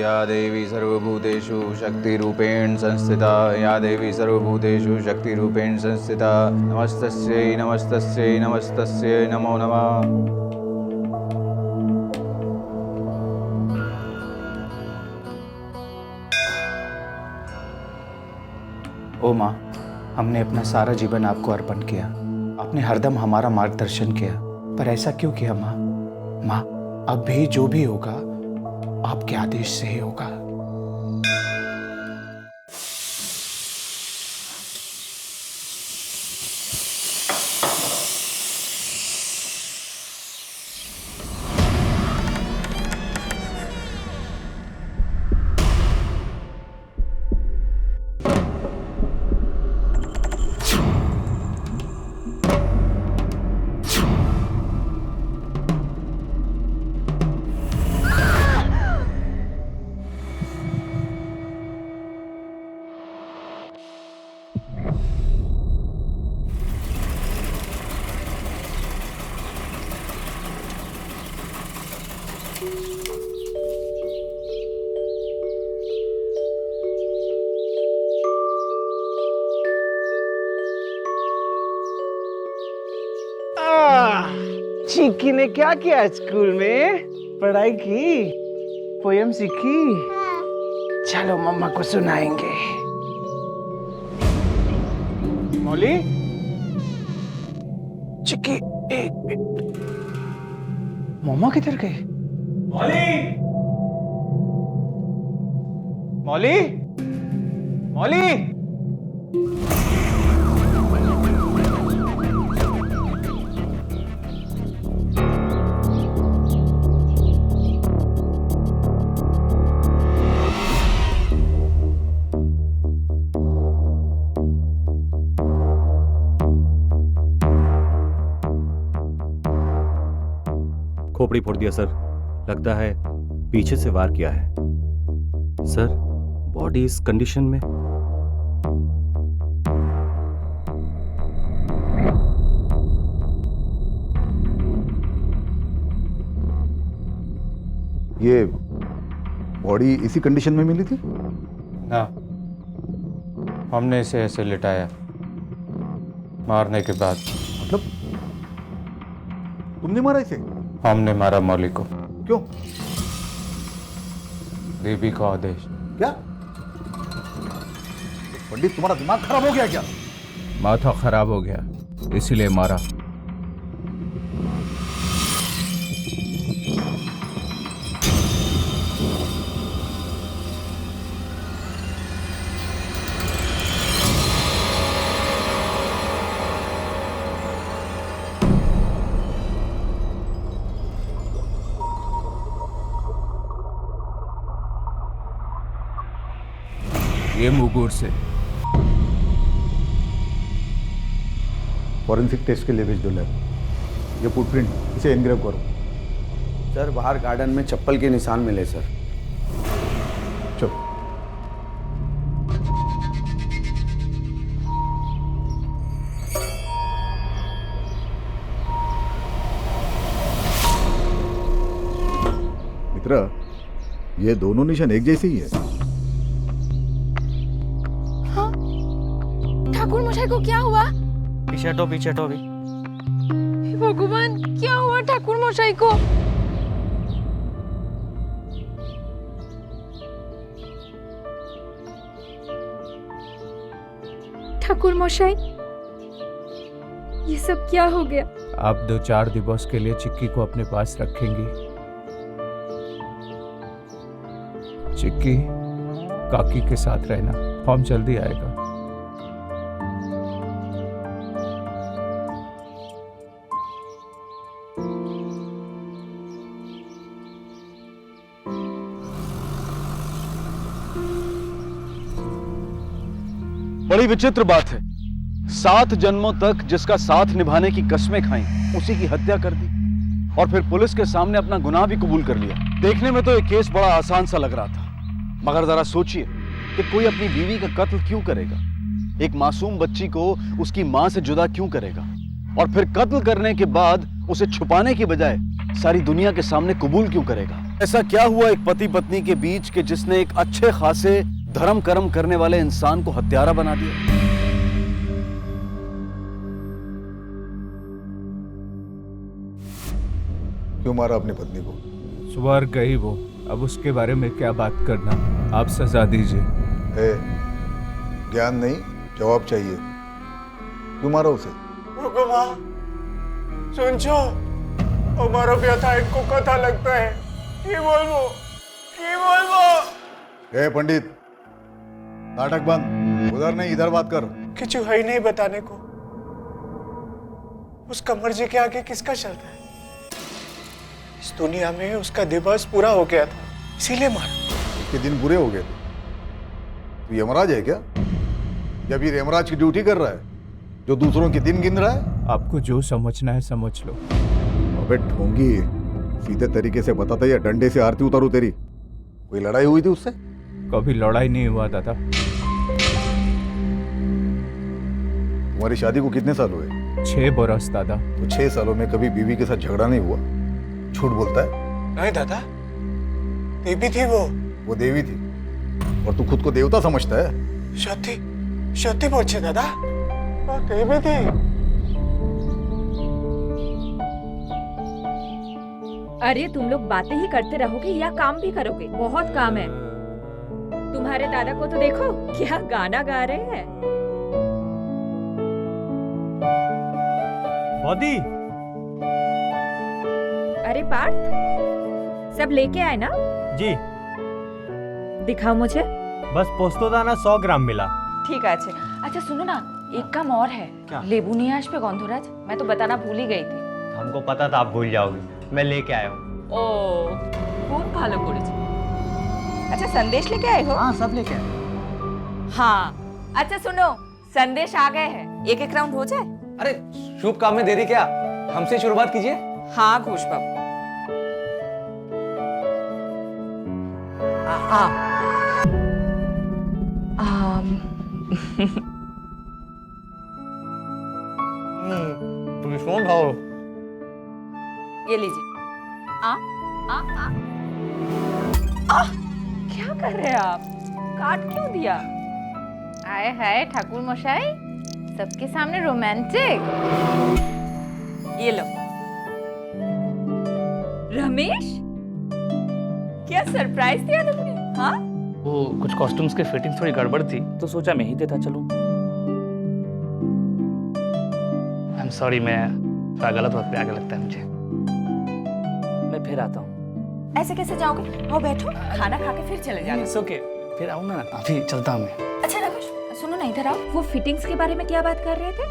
या देवी सर्वभूतेषु शक्तिरूपेण संस्थिता या देवी सर्वभूतेषु शक्तिरूपेण संस्थिता नमस्तस्यै नमस्तस्यै नमस्तस्यै नमो नमः। ओ माँ, हमने अपना सारा जीवन आपको अर्पण किया। आपने हरदम हमारा मार्गदर्शन किया, पर ऐसा क्यों किया माँ? माँ, अब भी जो भी होगा आपके आदेश से ही होगा। चिक्की ने क्या किया स्कूल में? पढ़ाई की, पोयम सीखी? चलो मम्मा को सुनाएंगे। मौली, चिक्की एक मिनट, मम्मा किधर गए? मौली, मौली, मौली। खोपड़ी फोड़ दिया सर, लगता है पीछे से वार किया है। सर, बॉडी इस कंडीशन में। ये बॉडी इसी कंडीशन में मिली थी? ना, हमने इसे ऐसे लिटाया मारने के बाद। मतलब तुमने मारा इसे? हमने मारा मौली को। क्यों? देवी का आदेश। क्या पंडित, तुम्हारा दिमाग खराब हो गया क्या? माथा खराब हो गया इसीलिए मारा। ये मुगुर से फॉरेंसिक टेस्ट के लिए भेज दो लैब। ये फुटप्रिंट, इसे एनग्रेव करो। सर, बाहर गार्डन में चप्पल के निशान मिले सर। चलो। मित्र, ये दोनों निशान एक जैसे ही है। ठाकुर मशाई को क्या हुआ? पीछे हटो भी। हे भगवान, क्या हुआ ठाकुर मशाई को? ठाकुर मशाई, ये सब क्या हो गया? आप 2-4 दिवस के लिए चिक्की को अपने पास रखेंगी। चिक्की, काकी के साथ रहना, फॉर्म जल्दी आएगा। बड़ी विचित्र बात है, 7 जन्मों तक जिसका साथ निभाने की कस्में खाई, उसी की हत्या कर दी और फिर पुलिस के सामने अपना गुनाह भी कबूल कर लिया। देखने में तो ये केस बड़ा आसान सा लग रहा था, मगर जरा सोचिए कि कोई अपनी बीवी का कत्ल क्यों करेगा, एक मासूम बच्ची को उसकी मां से जुदा क्यों करेगा, और फिर कत्ल करने के बाद उसे छुपाने की बजाय सारी दुनिया के सामने कबूल क्यों करेगा। ऐसा क्या हुआ एक पति पत्नी के बीच कि जिसने एक अच्छे खासे धर्म कर्म करने वाले इंसान को हत्यारा बना दिया? क्यों मारा अपनी पत्नी को? स्वर्ग गई वो, अब उसके बारे में क्या बात करना। आप सजा दीजिए। ए, ज्ञान नहीं, जवाब चाहिए। क्यों मारा उसे? ભગવાન સુનજો અમારો વ્યથા इनको कथा लगता है की बोलबो ए पंडित, नाटक बंद। उधर नहीं, इधर बात कर। किचु है ही नहीं बताने को। उसका मर्जी के आगे किसका चलता है? इस दुनिया में उसका दिवस पूरा हो गया था, इसीलिए मारा। उसके दिन बुरे हो गए थे। तू यमराज है क्या? जब ये यमराज की ड्यूटी कर रहा है, जो दूसरों के दिन गिन रहा है? आपको जो समझना है समझ लो। अबे ढोंगी, सीधे तरीके से बताता या डंडे से आरती उतारू तेरी? कोई लड़ाई हुई थी उससे? कभी लड़ाई नहीं हुआ दादा। तुम्हारी शादी को कितने साल हुए? 6 बरस दादा। तो 6 सालों में कभी बीवी के साथ झगड़ा नहीं हुआ? झूठ बोलता है। नहीं दादा, देवी थी वो देवी थी और तू खुद को देवता समझता है? सत्य बोलছে दादा, वो देवी थी। अरे तुम लोग बातें ही करते रहोगे या काम भी करोगे? बहुत काम है। तुम्हारे दादा को तो देखो, क्या गाना गा रहे हैं। बॉडी, अरे पार्थ, सब लेके आए ना? जी दिखाओ मुझे। बस पोस्तो दाना 100 ग्राम मिला। ठीक है। अच्छा सुनो ना, एक काम और है। क्या? लेबू नहीं है आज पे गंधराज, मैं तो बताना भूल ही गई थी। हमको पता था आप भूल जाओगे, मैं लेके आया हूँ। ओ खूब ভালো করেছে। अच्छा संदेश लेके आए हो? हाँ, सब लेके आए। हाँ अच्छा सुनो, संदेश आ गए हैं। एक राउंड हो जाए। अरे शुभ काम में देरी क्या, हमसे शुरुआत कीजिए। हाँ घोष बाबू। तुम सुन भाओ। ये लीजिए। क्या कर रहे हैं आप? काट क्यों दिया? आए हाय ठाकुर मशाई, सबके सामने रोमांटिक। ये लो। रमेश, क्या सरप्राइज दिया तुमने? हाँ वो कुछ कॉस्ट्यूम्स के फिटिंग थोड़ी गड़बड़ थी, तो सोचा मैं ही देता चलूं। आई एम सॉरी, मैं थोड़ा गलत वक्त पे आगे लगता है मुझे। मैं फिर आता हूँ। ऐसे कैसे जाओगे? आओ बैठो, खाना खा के फिर चले जाओगे। इट्स ओके, फिर आऊँ ना, अभी चलता हूँ मैं। अच्छा रमेश सुनो ना, इधर आओ। वो फिटिंग्स के बारे में क्या बात कर रहे थे?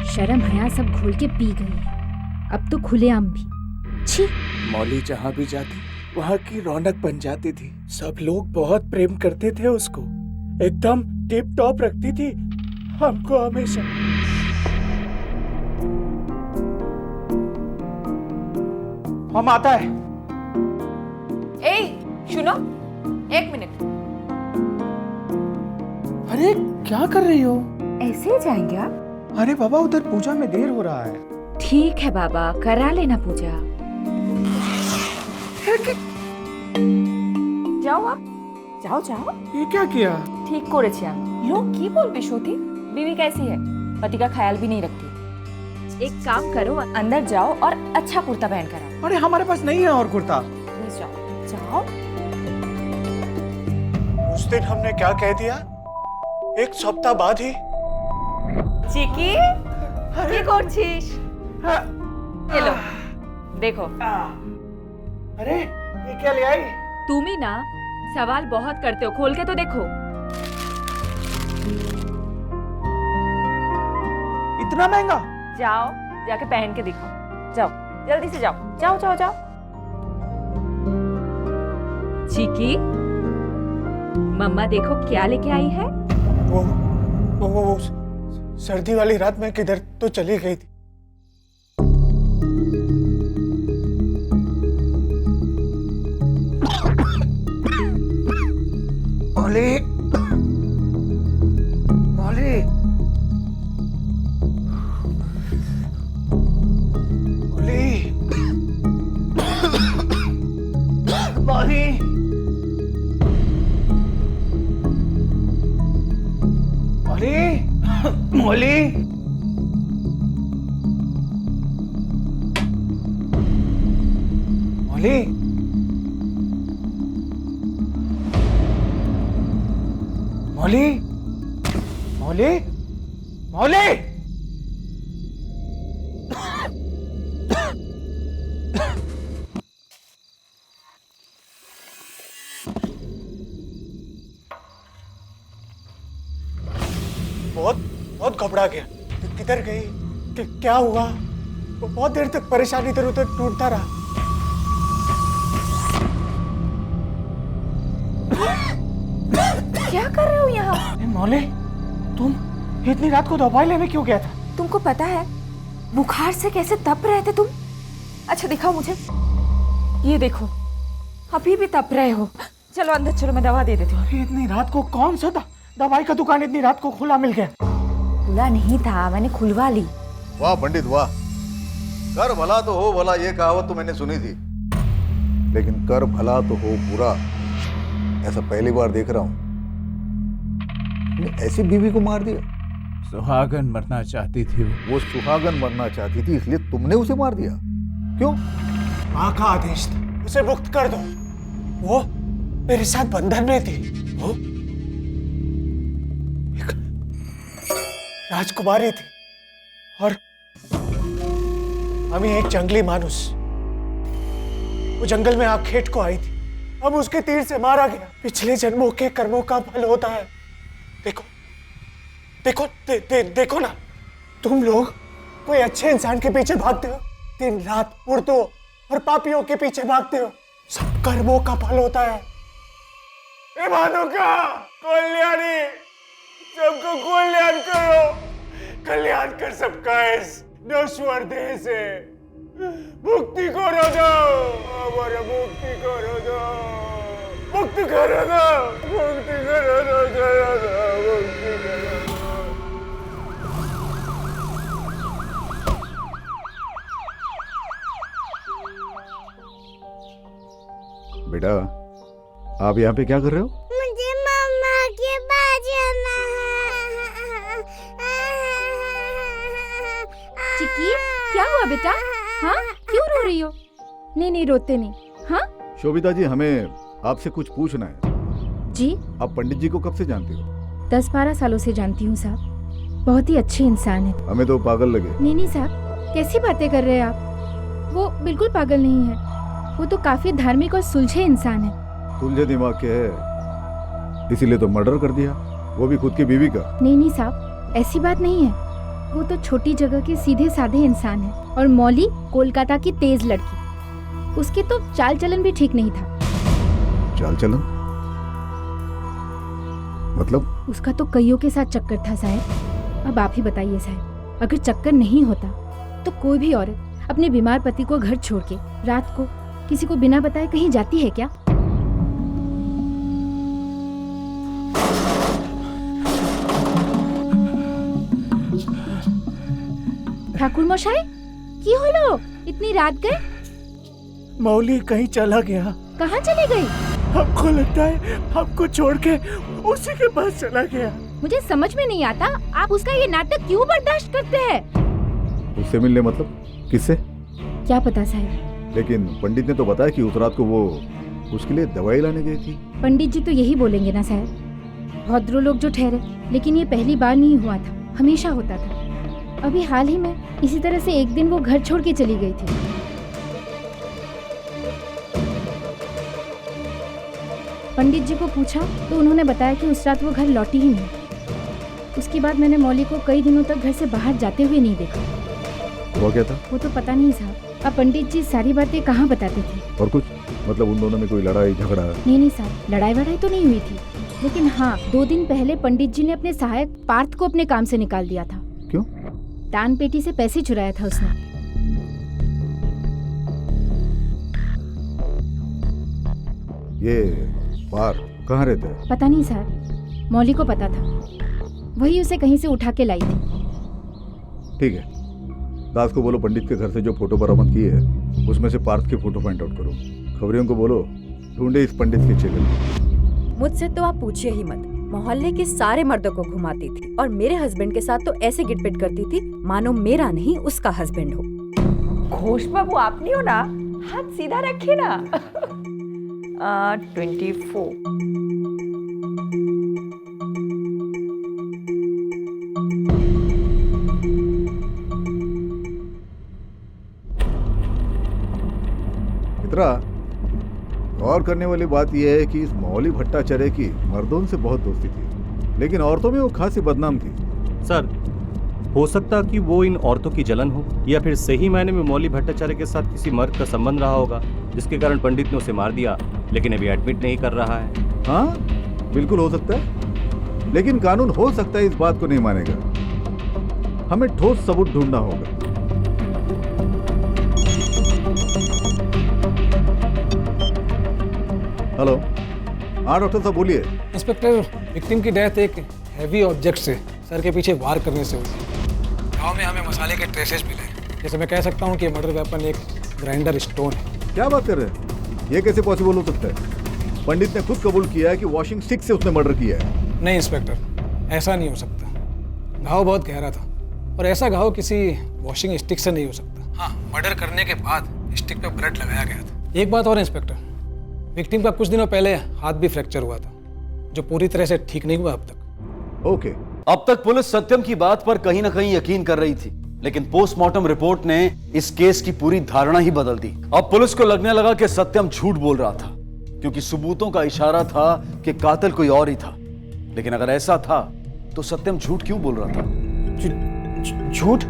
शर्म हया सब घोल के पी गई है, अब तो खुलेआम भी। छी। मौली जहाँ भी जाती वहाँ की रौनक बन जाती थी। सब लोग बहुत प्रेम करते थे उसको, एकदम टिप टॉप रखती थी हमको हमेशा। हम आता है। ए सुनो, 1 मिनट। अरे क्या कर रही हो? ऐसे ही जाएंगे आप? अरे बाबा, उधर पूजा में देर हो रहा है। ठीक है बाबा, करा लेना पूजा। যাও आप, जाओ जाओ। ये क्या किया? ठीक করেছি আমি। लोग की बोलबे श्रुति? बीवी कैसी है? पति का ख्याल भी नहीं रखती। एक काम करो, अंदर जाओ और अच्छा कुर्ता पहन कर आओ। अरे हमारे पास नहीं है और कुर्ता। प्लीज जाओ जाओ। उस दिन हमने क्या कह दिया? 1 सप्ताह बाद ही। চিকি কি করছিস? ये लो देखो। अरे ये क्या ले आई? तुम ही ना सवाल बहुत करते हो, खोल के तो देखो। इतना महंगा? जाओ जाके पहन के दिखाओ, जाओ जल्दी से जाओ जाओ जाओ जाओ। चिकी, मम्मा देखो क्या लेके आई है। वो सर्दी वाली रात में किधर तो चली गई थी। मौली, मौली, मौली, मौली, मौली, मौली, मौली, मौली। बहुत घबरा गया। किधर गई? क्या हुआ? वो बहुत देर तक परेशान इधर उधर ढूंढता रहा। क्या कर रहे हो यहाँ? मौली, तुम इतनी रात को दवाई लेने क्यों गया था? तुमको पता है बुखार से कैसे तप रहे थे तुम? अच्छा दिखाओ मुझे। ये देखो, अभी भी तप रहे हो। चलो अंदर चलो, मैं दवा दे देती हूँ। इतनी रात को कौन सा दवाई का दुकान इतनी रात को खुला मिल गया? खुला नहीं था, मैंने खुलवा ली। वाह पंडित वाह, कर भला तो हो भला, ये कहावत तो मैंने सुनी थी, लेकिन कर भला तो हो बुरा ऐसा पहली बार देख रहा हूं। ऐसी बीवी को मार दिया? सुहागन मरना चाहती थी वो सुहागन मरना चाहती थी, इसलिए तुमने उसे मार दिया? क्यों? माँ का आदेश था, उसे मुक्त कर दो। वो मेरे साथ बंधन में थी। वो एक राजकुमारी थी और अमी एक जंगली मानुस। वो जंगल में आग खेत को आई थी, अब उसके तीर से मारा गया। पिछले जन्मों के कर्मों का फल होता है। देखो देखो देखो ना, तुम लोग कोई अच्छे इंसान के पीछे भागते हो, दिन रात मुर्दों और पापियों के पीछे भागते हो। सब कर्मों का फल होता है। हे भानुका, कल्याणी, सबको कल्याण करो, कल्याण कर सबका इस नश्वर देह से। मुक्ति करो दो, हमारा मुक्ति करो दो, मुक्ति करो दो, मुक्ति करो दो, करो दो, मुक्ति करो दो। बेटा, आप यहाँ पे क्या कर रहे हो? मुझे मम्मा के पास जाना है। चिक्की, क्या हुआ बेटा? हाँ, क्यों रो रही हो? नहीं नहीं, रोते नहीं। हाँ शोभिता जी, हमें आपसे कुछ पूछना है। जी। आप पंडित जी को कब से जानती हो? 10-12 सालों से जानती हूँ साहब, बहुत ही अच्छे इंसान है। हमें तो पागल लगे। नहीं साहब, कैसी बातें कर रहे हैं आप? वो बिल्कुल पागल नहीं है, वो तो काफी धार्मिक और सुलझे इंसान है। सुलझे दिमाग के है, इसीलिए तो मर्डर कर दिया, वो भी खुद की बीवी का। नहीं साहब, ऐसी बात नहीं है। वो तो छोटी जगह के सीधे साधे इंसान है। और मौली कोलकाता की तेज लड़की, उसकी तो चाल चलन भी ठीक नहीं था। चाल चलन मतलब? उसका तो कईयों के साथ चक्कर था साहब। अब आप ही बताइए साहब, अगर चक्कर नहीं होता तो कोई भी औरत अपने बीमार पति को घर छोड़ के रात को किसी को बिना बताए कहीं जाती है क्या? ठाकुर मशाई, की होलो? इतनी रात गए? मौली कहीं चला गया। कहाँ चले गई? हमको लगता है हमको छोड़ के उसी के पास चला गया। मुझे समझ में नहीं आता, आप उसका ये नाटक क्यों बर्दाश्त करते हैं? उससे मिलने मतलब? किससे? क्या पता साहब, लेकिन पंडित ने तो बताया कि उस रात को वो उसके लिए दवाई लाने गई थी। पंडित जी तो यही बोलेंगे ना साहब। भद्रो लोग जो ठहरे, लेकिन ये पहली बार नहीं हुआ था, हमेशा होता था। अभी हाल ही में इसी तरह से एक दिन वो घर छोड़ के चली गई थी। पंडित जी को पूछा तो उन्होंने बताया कि उस रात वो घर लौटी ही नहीं। उसके बाद मैंने मौली को कई दिनों तक घर से बाहर जाते हुए नहीं देखा। वो क्या था? वो तो पता नहीं साहब, अब पंडित जी सारी बातें कहाँ बताते थे। और कुछ मतलब उन दोनों में कोई लड़ाई झगड़ा? नहीं साहब, लड़ाई वड़ाई तो नहीं हुई थी, लेकिन हाँ 2 दिन पहले पंडित जी ने अपने सहायक पार्थ को अपने काम से निकाल दिया था। क्यों? दान पेटी से पैसे चुराया था उसने। ये पार कहाँ रहता है? पता नहीं साहब, मौली को पता था, वही उसे कहीं से उठा के लाई थी। ठीक है, दास को बोलो पंडित के घर से जो फोटो बरामद की है उसमें से पार्थ के फोटो फाइंड आउट करो। खबरियों को बोलो ढूंढे इस पंडित के चेले। मुझसे तो आप पूछिए ही मत, मोहल्ले के सारे मर्दों को घुमाती थी और मेरे हस्बैंड के साथ तो ऐसे गिटपिट करती थी मानो मेरा नहीं उसका हस्बैंड हो। घोष बाबू आप नहीं हो ना, हाथ सीधा रखिए ना। 24। मित्रा, गौर करने वाली बात यह है कि इस मौली भट्टाचार्य की मर्दों से बहुत दोस्ती थी, लेकिन औरतों में वो खासी बदनाम थी। सर, हो सकता कि वो इन औरतों की जलन हो या फिर सही मायने में मौली भट्टाचार्य के साथ किसी मर्द का संबंध रहा होगा, जिसके कारण पंडित ने उसे मार दिया, लेकिन अभी एडमिट नहीं कर रहा है। हाँ, बिल्कुल हो सकता है, लेकिन कानून हो सकता है इस बात को नहीं मानेगा। हमें ठोस सबूत ढूंढना होगा। हेलो, हाँ डॉक्टर साहब बोलिए। इंस्पेक्टर, विक्टिम की डेथ एक हैवी ऑब्जेक्ट से सर के पीछे वार करने से हुई। गांव में हमें मसाले के ट्रेसेस मिले, जैसे मैं कह सकता हूँ कि मर्डर वेपन एक ग्राइंडर स्टोन है। क्या बात कर रहे हैं? ये कैसे पॉसिबल हो सकता है? पंडित ने खुद कबूल किया है कि वॉशिंग स्टिक से उसने मर्डर किया है। नहीं इंस्पेक्टर, ऐसा नहीं हो सकता। घाव बहुत गहरा था और ऐसा घाव किसी वॉशिंग स्टिक से नहीं हो सकता। हाँ, मर्डर करने के बाद स्टिक पे ब्लड लगाया गया था। एक बात और इंस्पेक्टर, विक्टिम का कुछ दिनों पहले हाथ भी फ्रैक्चर हुआ था, जो पूरी तरह से ठीक नहीं हुआ अब तक। ओके। अब तक पुलिस सत्यम की बात पर कहीं ना कहीं यकीन कर रही थी, लेकिन पोस्टमार्टम रिपोर्ट ने इस केस की पूरी धारणा ही बदल दी। अब पुलिस को लगने लगा कि सत्यम झूठ बोल रहा था, क्योंकि सबूतों का इशारा था कि कातिल कोई और ही था। लेकिन अगर ऐसा था तो सत्यम झूठ क्यों बोल रहा था? झूठ?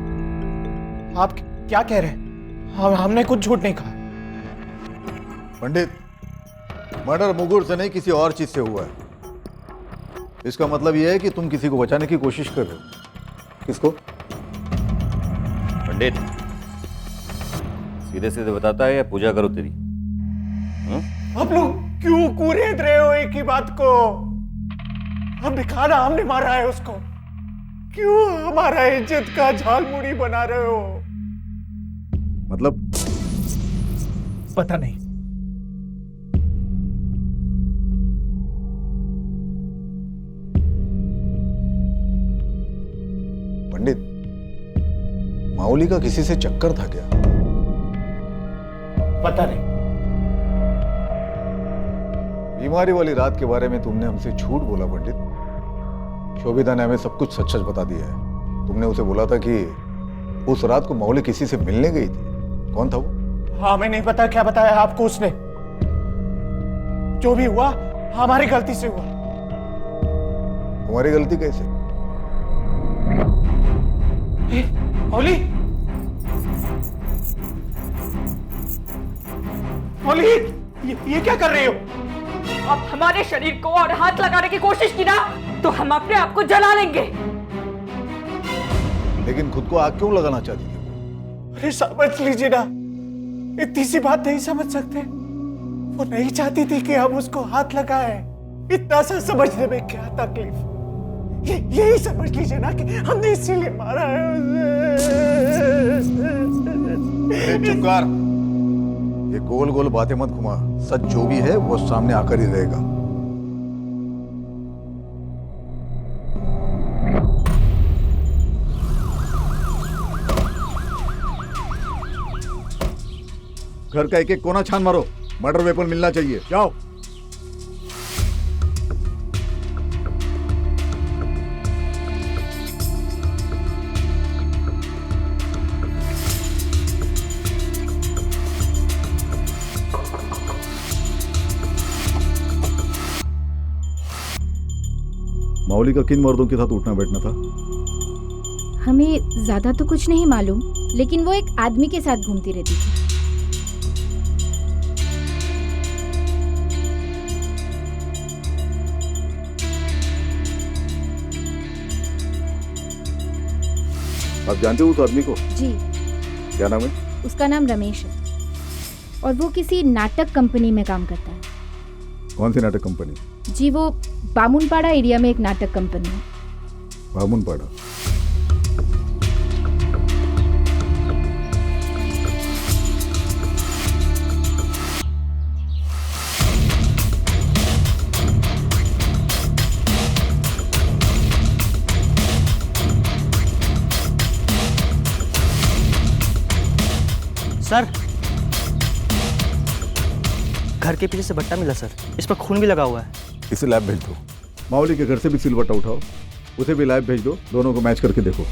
आप क्या कह रहे हैं? हमने कुछ झूठ नहीं कहा। पंडित, मर्डर मुगुर से नहीं किसी और चीज से हुआ है। इसका मतलब यह है कि तुम किसी को बचाने की कोशिश कर रहे हो। किसको? पंडित, सीधे सीधे बताता है या पूजा करो तेरी? आप लोग क्यों कूरेद रहे हो एक ही बात को? हमने खाना, हमने मारा है उसको। क्यों हमारा इज्जत का झालमुड़ी बना रहे हो? मतलब? पता नहीं। पंडित, माउली का किसी से चक्कर था क्या? पता नहीं। बीमारी वाली रात के बारे में तुमने हमसे झूठ बोला पंडित। शोभिता ने हमें सब कुछ सच सच बता दिया है। तुमने उसे बोला था कि उस रात को माउली किसी से मिलने गई थी। कौन था वो? हाँ, हमें नहीं पता क्या बताया आपको उसने। जो भी हुआ हमारी गलती से हुआ। हमारी गलती कैसे? मौली, मौली, ये क्या कर रहे हो? आप हमारे शरीर को और हाथ लगाने की कोशिश की ना, तो हम अपने आप को जला लेंगे। लेकिन खुद को आग क्यों लगाना चाहती थी? अरे समझ लीजिए ना, इतनी सी बात नहीं समझ सकते? वो नहीं चाहती थी कि हम उसको हाथ लगाएं। इतना सा समझने में क्या तकलीफ? यही समझ लीजिए ना कि हमने इसीलिए मारा है उसे। चुप कर। ये गोल गोल बातें मत घुमा। सच जो भी है वो सामने आकर ही रहेगा। घर का एक एक कोना छान मारो। मर्डर वेपन मिलना चाहिए। जाओ। माउली का किन मर्दों के साथ उठना बैठना था? हमें ज्यादा तो कुछ नहीं मालूम, लेकिन वो एक आदमी के साथ घूमती रहती थी। आप जानते हो उस आदमी को? जी। क्या नाम है? उसका नाम रमेश है और वो किसी नाटक कंपनी में काम करता है। कौन सी नाटक कंपनी? जी, वो बामुनपाड़ा एरिया में एक नाटक कंपनी है। बामुनपाड़ा? घर के पीछे से बट्टा मिला सर, इस पर खून भी लगा हुआ है। इसे लैब भेज दो। माओली के घर से भी सिलवट्टा उठाओ, उसे भी लैब भेज दो, दोनों को मैच करके देखो।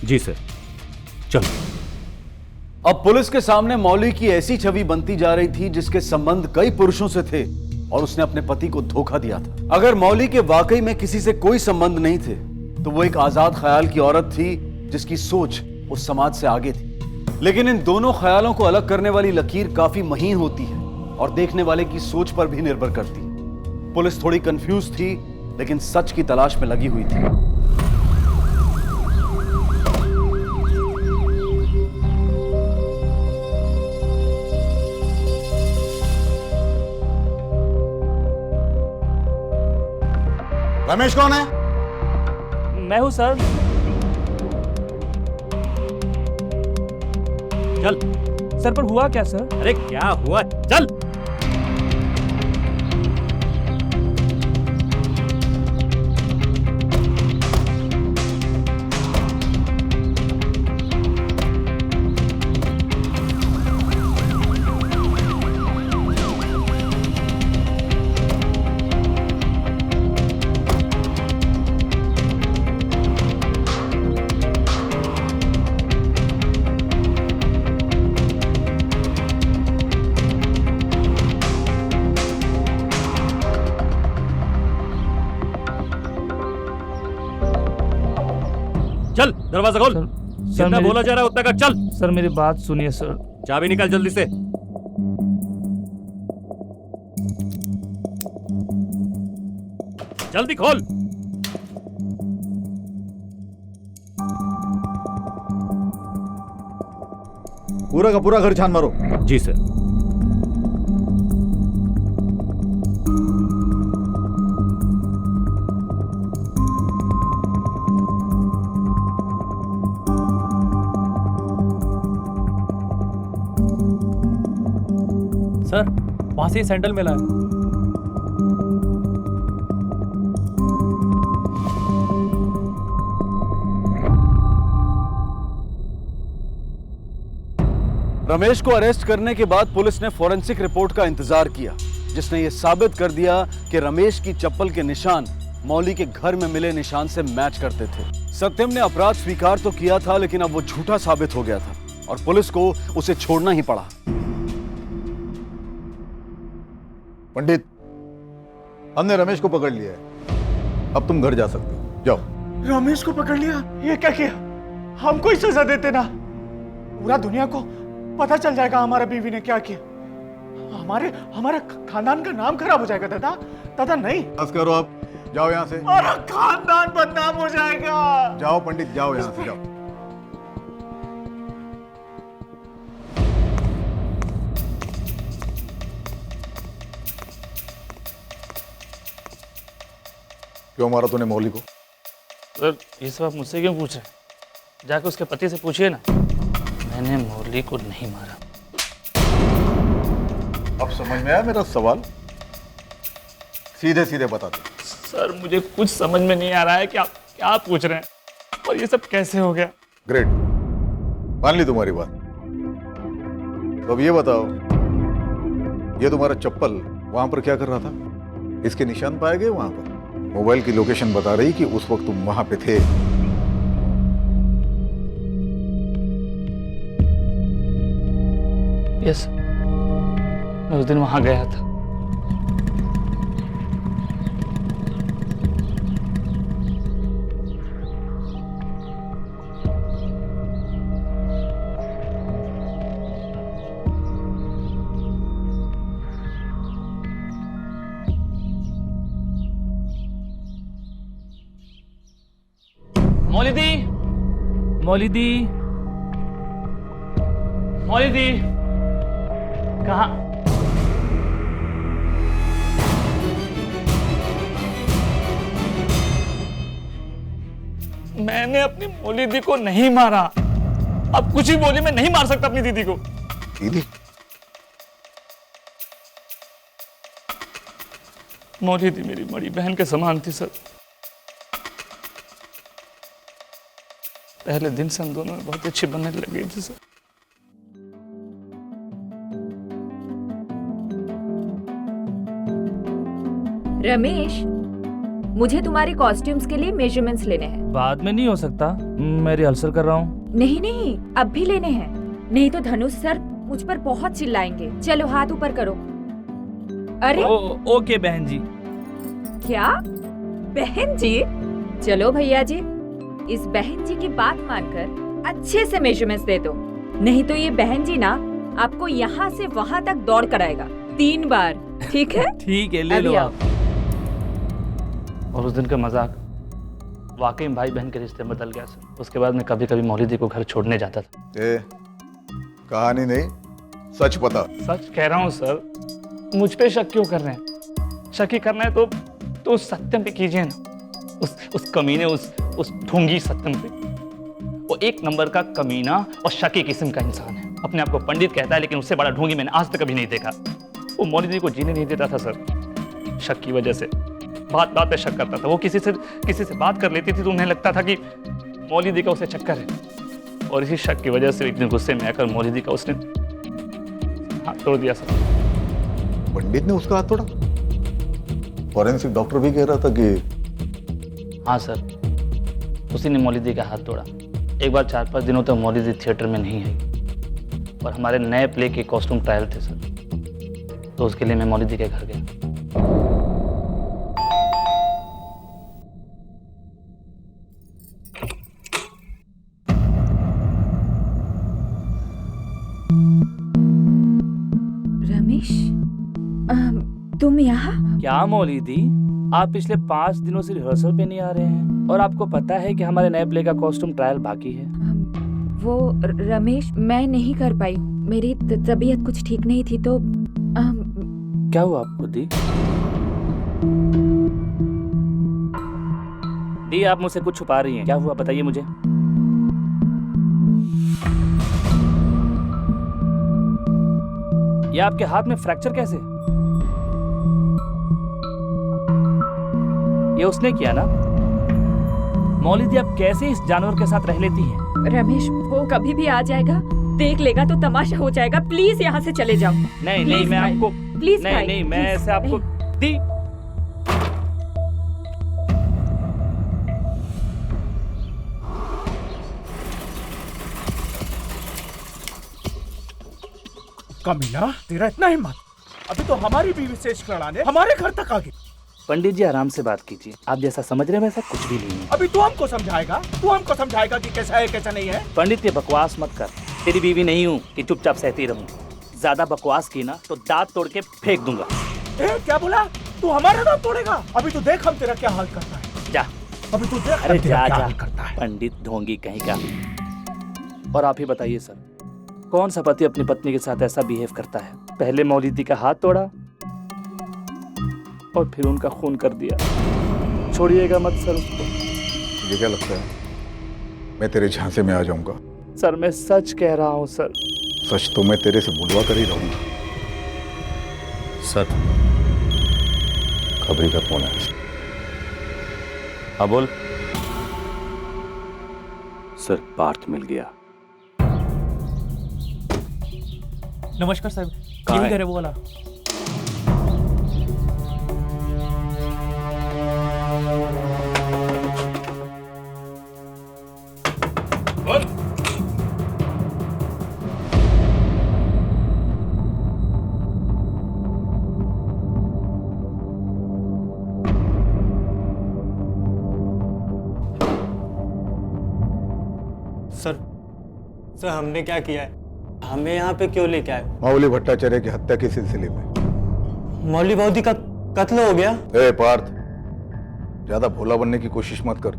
जी सर। चलो। अब पुलिस के सामने मौली की ऐसी छवि बनती जा रही थी जिसके संबंध कई पुरुषों से थे और उसने अपने पति को धोखा दिया था। अगर मौली के वाकई में किसी से कोई संबंध नहीं थे तो वो एक आजाद ख्याल की औरत थी जिसकी सोच उस समाज से आगे थी। लेकिन इन दोनों ख्यालों को अलग करने वाली लकीर काफी महीन होती है और देखने वाले की सोच पर भी निर्भर करती है। पुलिस थोड़ी कंफ्यूज थी लेकिन सच की तलाश में लगी हुई थी। रमेश कौन है? मैं हूँ सर। चल। सर पर हुआ क्या सर? अरे क्या हुआ, चल। चल दरवाजा खोल। जितना बोला जा रहा है उतना कर, चल। सर मेरी बात सुनिए सर। चाबी निकाल जल्दी से। जल्दी खोल। पूरा का पूरा घर छान मारो। जी सर। सर वहां से सैंडल मिला है। रमेश को अरेस्ट करने के बाद पुलिस ने फॉरेंसिक रिपोर्ट का इंतजार किया जिसने यह साबित कर दिया कि रमेश की चप्पल के निशान मौली के घर में मिले निशान से मैच करते थे। सत्यम ने अपराध स्वीकार तो किया था लेकिन अब वो झूठा साबित हो गया था और पुलिस को उसे छोड़ना ही पड़ा। पंडित, हमने रमेश को पकड़ लिया है, अब तुम घर जा सकते हो, जाओ। रमेश को पकड़ लिया? ये क्या किया? हमको ही सजा देते ना, पूरा दुनिया को पता चल जाएगा हमारा बीवी ने क्या किया। हमारे खानदान का नाम खराब हो जाएगा। दादा दादा नहीं। बस करो, अब जाओ यहाँ से। हमारा खानदान बदनाम हो जाएगा। जाओ पंडित, जाओ यहाँ से, जाओ। क्यों मारा तूने मौली को? सर ये सब आप मुझसे क्यों पूछ रहे हैं? जाकर उसके पति से पूछिए ना। मैंने मौली को नहीं मारा। अब समझ में आया मेरा सवाल? सीधे सीधे बता दे। सर मुझे कुछ समझ में नहीं आ रहा है कि आप क्या पूछ रहे हैं और ये सब कैसे हो गया। ग्रेट, मान ली तुम्हारी बात। तो अब ये बताओ, ये तुम्हारा चप्पल वहां पर क्या कर रहा था? इसके निशान पाए गए वहां पर? मोबाइल की लोकेशन बता रही कि उस वक्त तुम वहां पे थे। यस, मैं उस दिन वहां गया था। मौली दी, मौली दी, मौली दी, कहाँ? मैंने अपनी मौली दी को नहीं मारा। अब कुछ ही बोली, मैं नहीं मार सकता अपनी दीदी को। दीदी? मौली दी मेरी बड़ी बहन के समान थी सर। पहले दिन से हम दोनों में बहुत अच्छी बनने लग गई थी सर। रमेश, मुझे तुम्हारे कॉस्ट्यूम्स के लिए मेजरमेंट्स लेने हैं। बाद में नहीं हो सकता, मैं रिहर्सल कर रहा हूँ। नहीं नहीं, अब भी लेने हैं, नहीं तो धनुष सर मुझ पर बहुत चिल्लाएंगे। चलो हाथ ऊपर करो। अरे ओके बहन जी। क्या बहन जी? चलो भैया जी, इस बहन जी की बात मानकर अच्छे से मेजरमेंट्स दे दो, नहीं तो ये बहन जी ना आपको यहाँ से वहाँ तक दौड़ कराएगा 3 बार। ठीक है? ठीक है, ले लो आप। और उस दिन का मजाक वाकई में भाई बहन के रिश्ते में बदल गया सर। उसके बाद मैं कभी कभी मौली दी को घर छोड़ने जाता था। कहानी नहीं, सच बता। सच कह रहा हूँ सर, मुझ पे शक क्यों कर रहे हैं? शक ही करना है तो उस सत्यम पे कीजिए ना, उस कमीने, उस ढोंगी सत्यम पे। वो एक नंबर का कमीना और शकी किस्म का इंसान है। अपने आप को पंडित कहता है, लेकिन उससे बड़ा ढोंगी मैंने आज तक कभी नहीं देखा। वो मौली दी को जीने नहीं देता था सर, शक की वजह से। बात पे शक करता था। वो किसी से बात कर लेती थी तो उन्हें लगता था कि मौली दी का उसे चक्कर है, और इसी शक की वजह से एक दिन गुस्से में आकर मौली दी का उसने हाथ तोड़ दिया सर। पंडित ने उसका हाथ तोड़ा? फॉरेंसिक डॉक्टर भी कह रहा था कि हाँ सर, उसी ने मौली दी का हाथ तोड़ा। एक बार 4-5 दिनों तक मौली दी थिएटर में नहीं आई, और हमारे नए प्ले के कॉस्ट्यूम ट्रायल थे सर, तो उसके लिए मैं मौली दी के घर गया। रमेश, तुम यहाँ? क्या मौली दी, आप पिछले 5 दिनों से रिहर्सल पे नहीं आ रहे हैं, और आपको पता है कि हमारे नए प्ले का कॉस्ट्यूम ट्रायल बाकी है। वो रमेश, मैं नहीं कर पाई, मेरी तबीयत कुछ ठीक नहीं थी तो क्या हुआ आपको दी? दी, आप मुझसे कुछ छुपा रही हैं, क्या हुआ बताइए मुझे। ये आपके हाथ में फ्रैक्चर कैसे? ये उसने किया ना? मौली दी, आप कैसे इस जानवर के साथ रह लेती हैं? रमेश, वो कभी भी आ जाएगा, देख लेगा तो तमाशा हो जाएगा। प्लीज यहाँ से चले जाओ। नहीं, मैं आपको प्लीज नहीं, मैं ऐसे आपको दी। कमीना, तेरा इतना हिम्मत? अभी तो हमारी बीवी से इश्क लड़ाने हमारे घर तक आ गई। पंडित जी, आराम से बात कीजिए। आप जैसा समझ रहे हैं वैसा कुछ भी नहीं है। अभी तू हमको समझाएगा कि कैसा है कैसा नहीं है। पंडित, ये बकवास मत कर। तेरी बीवी नहीं हूँ कि चुपचाप सहती रहूं। ज्यादा बकवास की ना तो दांत तोड़ के फेंक दूंगा। क्या बोला? तू हमारा दांत तोड़ेगा? अभी तो देख हम तेरा क्या हाल करता है। जा, अभी तू देख अरे तेरा जा क्या जा, हाल करता है। पंडित ढोंगी कहीं का। और आप ही बताइए सर, कौन सा पति अपनी पत्नी के साथ ऐसा बिहेव करता है? पहले मौली दी का हाथ तोड़ा और फिर उनका खून कर दिया। छोड़िएगा मत सर उसको। तुझे क्या लगता है मैं तेरे झांसे में आ जाऊंगा? सर, मैं सच कह रहा हूँ सर। सच तो मैं तेरे से बुलवा कर ही रहूंगा। सर, खबरी का फोन है। हाँ बोल। सर, पार्थ मिल गया। नमस्कार साहब, कहाँ है? घर है वो वाला। सर, हमने क्या किया है? हमें यहाँ पे क्यों लेके आए? मौली भट्टाचार्य की हत्या के सिलसिले में। मौली बौदी का कत्ल हो गया? ए पार्थ, ज्यादा भोला बनने की कोशिश मत कर।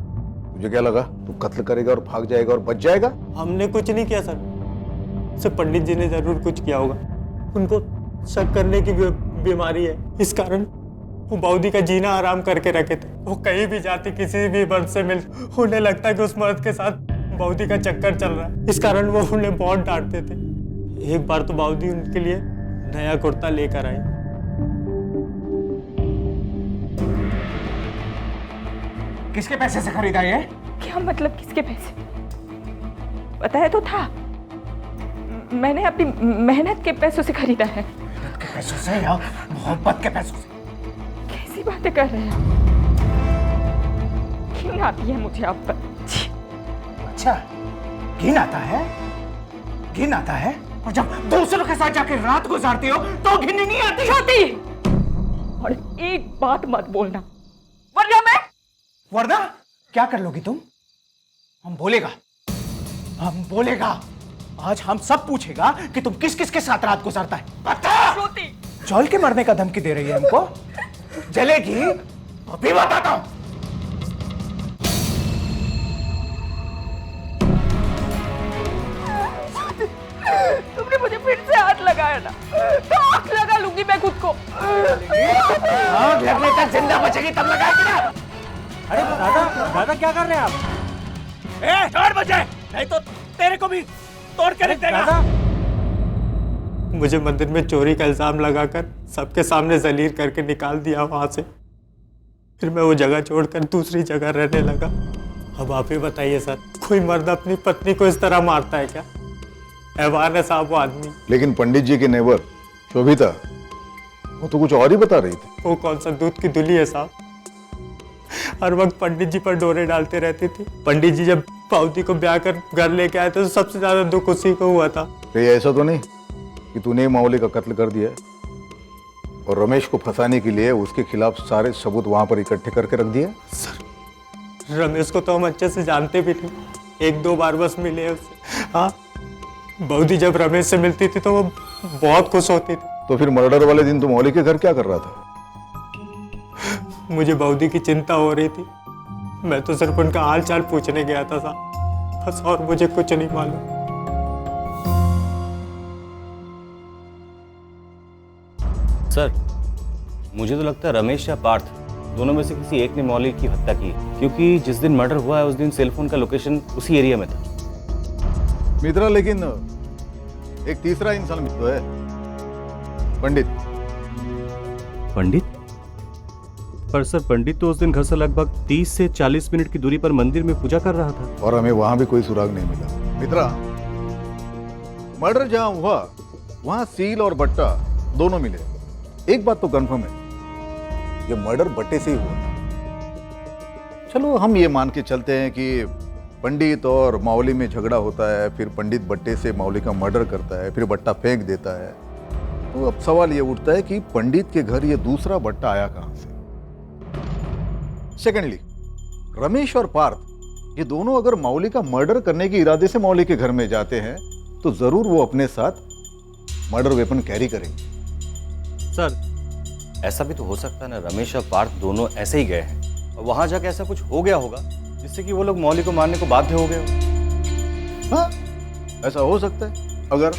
तुझे क्या लगा तू कत्ल करेगा और भाग जाएगा और बच जाएगा? हमने कुछ नहीं किया सर। पंडित जी ने जरूर कुछ किया होगा। उनको शक करने की बीमारी है, इस कारण वो बौदी का जीना आराम करके रखे थे। वो कहीं भी जाती, किसी भी मर्द से मिल, उन्हें लगता है कि उस मर्द के साथ बौदी का चक्कर चल रहा है। इस कारण वो उन्हें बहुत डांटते थे। एक बार तो बौदी उनके लिए नया कुर्ता लेकर आई। किसके पैसे से खरीदा ये? क्या मतलब किसके पैसे? बताया तो था, मैंने अपनी मेहनत के पैसों से खरीदा है। मेहनत के पैसों से या मोहब्बत के पैसों से? कैसी कैसी बातें कर रहे हैं? घिन आती है मुझे आप पर। छी। अच्छा, घिन आता है? घिन आता है? और जब दूसरों के साथ जाकर रात गुजारती हो तो घिन नहीं आती? छोटी, और एक बात मत बोलना, वरना मैं। वरना क्या कर लोगी तुम? हम बोलेगा। आज हम सब पूछेगा कि तुम किस किस के साथ रात गुजारता है। बता। छोटी, जल के मरने का धमकी दे रही है हमको? जलेगी? अभी बताता हूं। तुमने मुझे फिर से हाथ लगाया ना, तो आग लगा लूंगी मैं खुद को। आग लगने तक जिंदा बचेगी तब लगाएगी ना। अरे दादा क्या कर रहे हैं आप? छोड़ मुझे, नहीं तो तेरे को भी तोड़ के रख देगा। मुझे मंदिर में चोरी का इल्जाम लगाकर सबके सामने जलील करके निकाल दिया वहां से। फिर मैं वो जगह छोड़कर दूसरी जगह रहने लगा। अब आप ही बताइए सर, कोई मर्द अपनी पत्नी को इस तरह मारता है क्या? हैवान है साहब वो आदमी। लेकिन पंडित जी के नेबर शोभिता, वो तो कुछ और ही बता रही थी। वो कौन सा दूध की दुली है साहब, हर वक्त पंडित जी पर डोरे डालते रहती थी। पंडित जी जब पाउती को ब्याह कर घर लेके आए थे तो सबसे ज्यादा दुख उसी को हुआ था। ये ऐसा तो नहीं कि तूने माओली का कत्ल कर दिया है और रमेश को फंसाने के लिए उसके खिलाफ सारे सबूत वहां पर इकट्ठे करके रख दिया? सर, रमेश को तो हम अच्छे से जानते भी नहीं, एक दो बार बस मिले उससे। हाँ, बऊदी जब रमेश से मिलती थी तो वो बहुत खुश होती थी। तो फिर मर्डर वाले दिन तू मौली के घर क्या कर रहा था? मुझे बऊदी की चिंता हो रही थी, मैं तो सिर्फ उनका हाल चाल पूछने गया था साहब, बस, और मुझे कुछ नहीं मालूम। सर, मुझे तो लगता है रमेश या पार्थ दोनों में से किसी एक ने मौली की हत्या की, क्योंकि जिस दिन मर्डर हुआ है उस दिन सेलफोन का लोकेशन उसी एरिया में था। मित्रा, लेकिन एक तीसरा इंसान भी तो है, पंडित। पंडित? पर सर, पंडित तो उस दिन घर से लगभग 30 से 40 मिनट की दूरी पर मंदिर में पूजा कर रहा था और हमें वहां भी कोई सुराग नहीं मिला। मित्रा, मर्डर जहां हुआ वहां सील और बट्टा दोनों मिले। एक बात तो कंफर्म है, ये मर्डर बट्टे से ही हुआ। चलो हम ये मान के चलते हैं कि पंडित और मावली में झगड़ा होता है, फिर पंडित बट्टे से मावली का मर्डर करता है, फिर बट्टा फेंक देता है। तो अब सवाल ये उठता है कि पंडित के घर ये दूसरा बट्टा आया कहां से? सेकेंडली, रमेश और पार्थ ये दोनों अगर मावली का मर्डर करने के इरादे से मावली के घर में जाते हैं तो जरूर वो अपने साथ मर्डर वेपन कैरी करेंगे। सर, ऐसा भी तो हो सकता है ना, रमेश और पार्थ दोनों ऐसे ही गए हैं और वहां जाके ऐसा कुछ हो गया होगा जिससे कि वो लोग मौली को मारने को बाध्य हो गए हो। हाँ, ऐसा हो सकता है अगर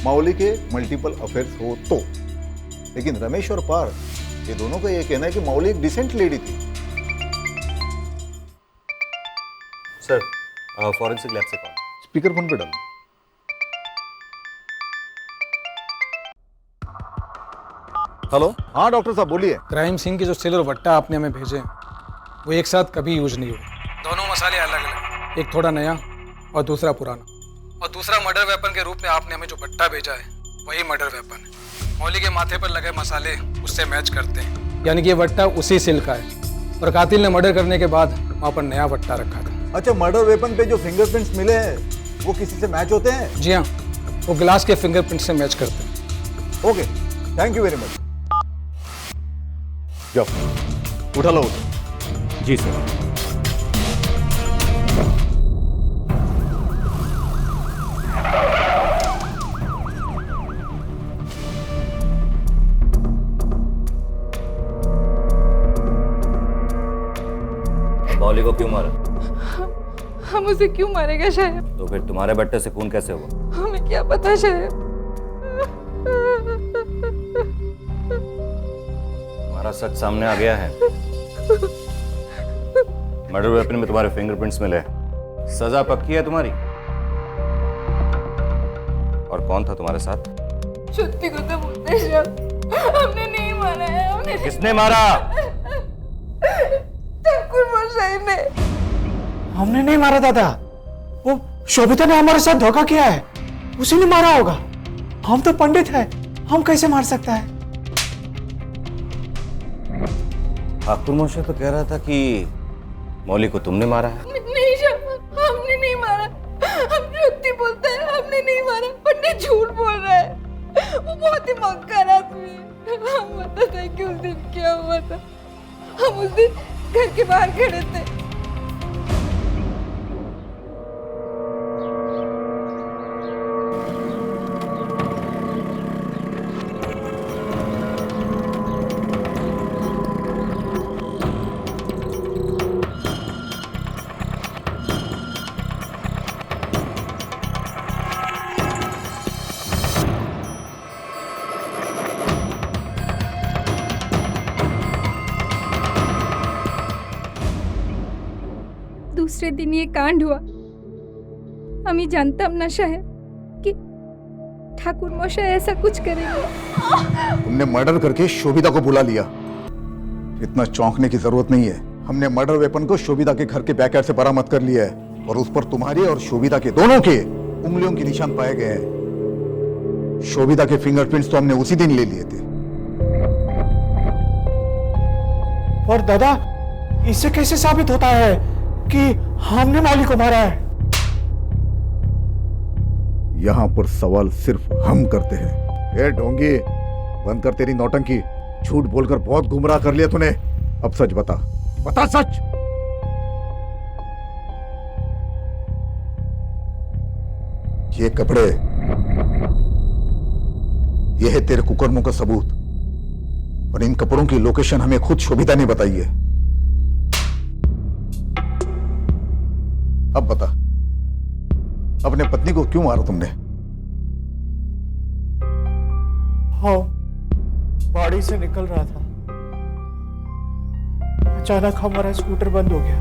मावली के मल्टीपल अफेयर्स हो तो। लेकिन रमेश और पार्थ ये दोनों का ये कहना है कि मावली एक डिसेंट लेडी थी। सर, फॉरेंसिक लैब से कॉल। स्पीकर फोन पे डालो। हेलो, हाँ डॉक्टर साहब बोलिए। क्राइम सीन के जो सेल और बट्टा आपने हमें भेजे वो एक साथ कभी यूज नहीं हुए। दोनों मसाले अलग अलग, एक थोड़ा नया और दूसरा पुराना। और दूसरा मर्डर वेपन के रूप में आपने हमें जो बट्टा भेजा है वही मर्डर वेपन है। मौली के माथे पर लगे मसाले उससे मैच करते हैं, यानी कि ये बट्टा उसी सेल का है और कातिल ने मर्डर करने के बाद वहाँ पर नया बट्टा रखा था। अच्छा, मर्डर वेपन पे जो फिंगरप्रिंट्स मिले हैं वो किसी से मैच होते हैं? जी हाँ, वो ग्लास के फिंगरप्रिंट से मैच करते हैं। Okay, thank you very much. जाओ, उठा लो। जी सर। मौली को क्यों मारा? हम उसे क्यों मारेगा साहब? तो फिर तुम्हारे बट्टे से खून कैसे हुआ? हमें क्या पता साहब। तुम्हारा सच सामने आ गया है। मर्डर वेपन में तुम्हारे फिंगरप्रिंट्स मिले, सजा पक्की है तुम्हारी। और कौन था तुम्हारे साथ? सत्य को तो बोलते साहब, हमने नहीं मारा है। हमने किसने मारा? ठाकुर मशाई ने। हमने नहीं मारा दादा, वो शोभिता ने हमारे साथ धोखा किया है, उसी ने मारा होगा। हम तो पंडित हैं, हम कैसे मार सकता है? ठाकुर मोशे तो कह रहा था कि मौली को तुमने मारा है। नहीं शर्मा, हमने नहीं मारा। हम सत्य बोलते हैं, हमने नहीं मारा। पंडित झूठ बोल रहा है। वो बहुत ही मक्कार आदमी है। हम बताते हैं कि उस दिन क्या हुआ था। हम उस दिन घर के बाहर खड़े थे। दूसरे दिन ये कांड हुआ। हम ही जानताम नशा है कि ठाकुर मोशा ऐसा कुछ करेंगे। तुमने मर्डर करके शोभिता को बुला लिया। इतना चौंकने की जरूरत नहीं है। हमने मर्डर वेपन को शोभिता के घर के बैकयार्ड से बरामद कर लिया है और उस पर तुम्हारी और शोभिता के दोनों के उंगलियों के निशान पाए गए हैं। शोभिता के फिंगरप्रिंट्स तो हमने उसी दिन ले लिए थे। और दादा, इससे कैसे साबित होता है कि हमने मौली को मारा है? यहां पर सवाल सिर्फ हम करते हैं। ए ढोंगी, बंद कर तेरी नौटंकी। झूठ बोलकर बहुत गुमराह कर लिया तूने। अब सच बता, बता सच। ये कपड़े, ये है तेरे कुकर्मों का सबूत। और इन कपड़ों की लोकेशन हमें खुद शोभिता ने बताई है। अब बता, अपने पत्नी को क्यों मारा तुमने? हाँ, बाड़ी से निकल रहा था। अचानक हमारा स्कूटर बंद हो गया।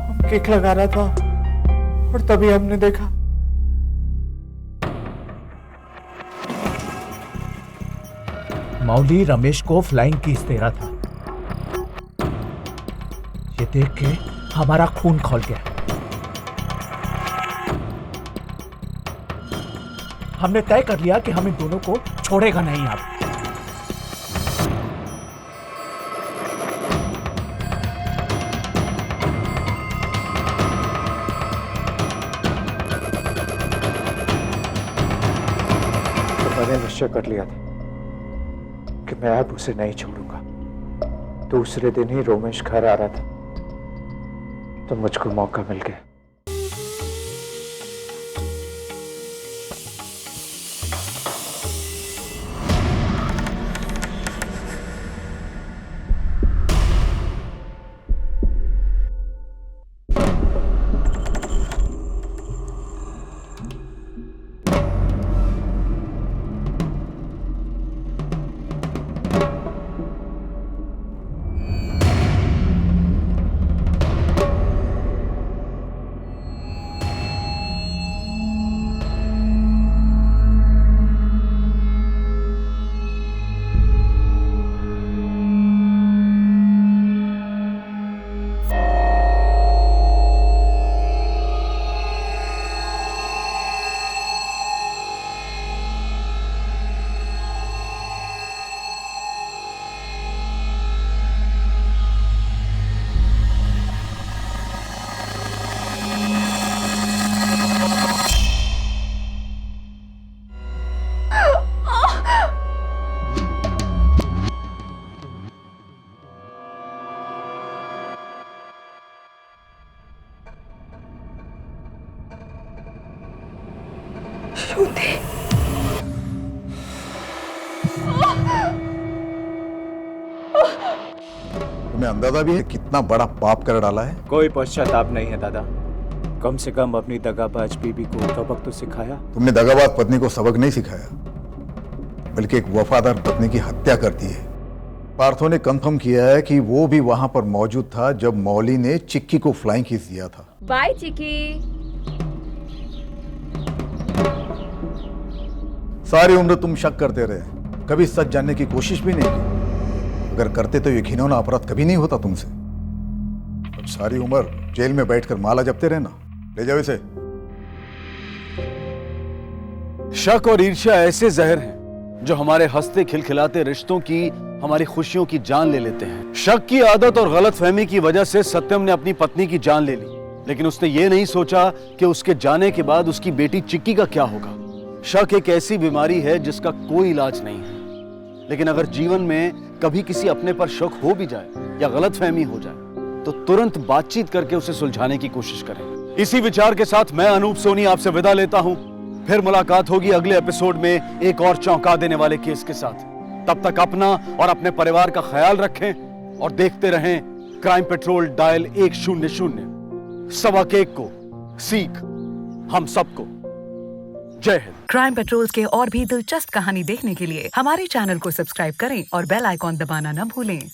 हम किक लगा रहा था और तभी हमने देखा। मौली रमेश को फ्लाइंग किस दे रहा था। ये देख के हमारा खून खौल गया। हमने तय कर लिया कि हम इन दोनों को छोड़ेगा नहीं। अब तो मैंने निश्चय कर लिया था कि मैं अब उसे नहीं छोड़ूंगा। दूसरे दिन ही रोमेश घर आ रहा था तो मुझको मौका मिल गया। तुम्हें अंदाजा भी है कितना बड़ा पाप कर डाला है? कोई पश्चाताप नहीं है दादा। कम से कम अपनी दगाबाज बीबी को सबक तो सिखाया। तुमने दगाबाज पत्नी को सबक नहीं सिखाया, बल्कि एक वफादार पत्नी की हत्या कर दी है। पार्थो ने कंफर्म किया है कि वो भी वहां पर मौजूद था जब मौली ने चिक्की को फ्लाइंग किस दिया था। बाय चिक्की। सारी उम्र तुम शक करते रहे, कभी सच जानने की कोशिश भी नहीं की। अगर करते तो ये घिनौना अपराध कभी नहीं होता तुमसे। अब सारी उम्र जेल में बैठकर माला जपते रहना। ले जाओ इसे। शक और ईर्ष्या ऐसे जहर हैं जो हमारे हंसते खिलखिलाते रिश्तों की, हमारी खुशियों की जान ले लेते हैं। शक की आदत और गलतफहमी की वजह से सत्यम ने अपनी पत्नी की जान ले ली, लेकिन उसने ये नहीं सोचा कि उसके जाने के बाद उसकी बेटी चिक्की का क्या होगा। शक एक ऐसी बीमारी है जिसका कोई इलाज नहीं है, लेकिन अगर जीवन में कभी किसी अपने पर शक हो भी जाए या गलतफहमी हो जाए तो तुरंत बातचीत करके उसे सुलझाने की कोशिश करें। इसी विचार के साथ मैं अनूप सोनी आपसे विदा लेता हूं। फिर मुलाकात होगी अगले एपिसोड में एक और चौंका देने वाले केस के साथ। तब तक अपना और अपने परिवार का ख्याल रखें और देखते रहें क्राइम पेट्रोल डायल 100। सवा केक को सीख हम सबको। जय हिंद। क्राइम पेट्रोल्स के और भी दिलचस्प कहानी देखने के लिए हमारे चैनल को सब्सक्राइब करें और बेल आइकॉन दबाना न भूलें।